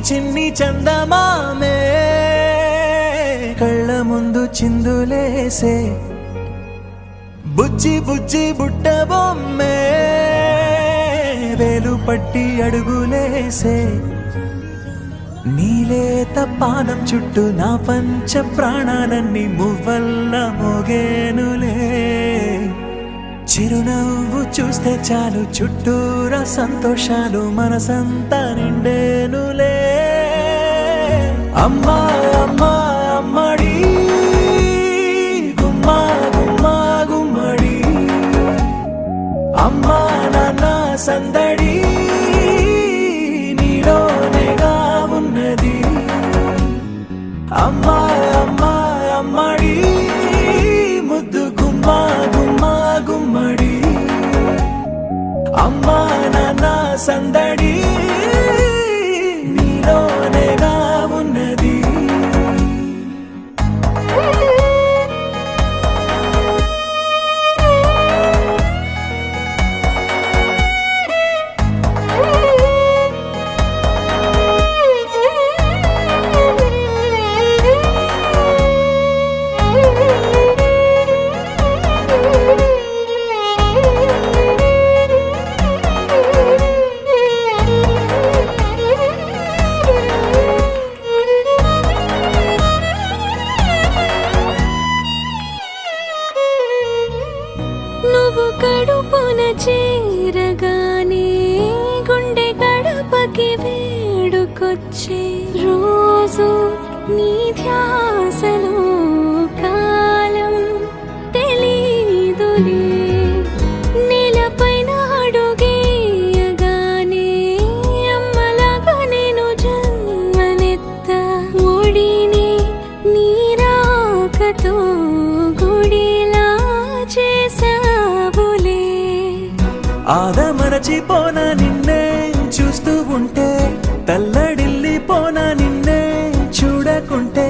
చిన్ని చందమామే కళ్ళ ముందు చిందులేసే బుజ్జి బుజ్జి బుట్ట బొమ్మే వేలు పట్టి అడుగులేసే నీలేత పానం చుట్టూ నా పంచ ప్రాణాలన్నీ మువ్వల్ల మోగేనులే చిరునవ్వు చూస్తే చాలు చుట్టూరా సంతోషాలు మనసంతా నిండేనులే అమ్మా అమ్మా అమ్మడి గుమ్మా గుమ్మా గుమ్మడి అమ్మా నాన్న సందడి నీలోనేగా ఉన్నది అమ్మా అమ్మా అమ్మడి ముద్దు గుమ్మా గుమ్మా గుమ్మడి అమ్మా నాన్న సందడి నీలోనేగా ఉన్నది నువ్వు కడుపున చేరగానే గుండె గడపకి వేడుకొచ్చే రోజు నీ ధ్యాసలో కాలం తెలీదులే నేలపైన అడుగేయగానే అమ్మలాగా నేను జన్మనెత్త ఒడిని నీ రాకతో గుడిలా చేసావులే ఆదమరచిపోన నిన్నే చూస్తూ ఉంటే తల్లడిల్లిపోన నిన్నే చూడకుంటే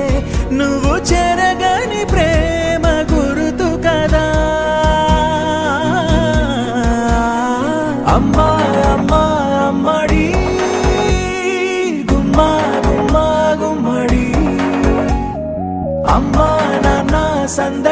నువ్వు చెరగని ప్రేమ గురుతు కదా అమ్మా అమ్మా అమ్మడి గుమ్మా గుమ్మా గుమ్మడి అమ్మా నాన్న సంద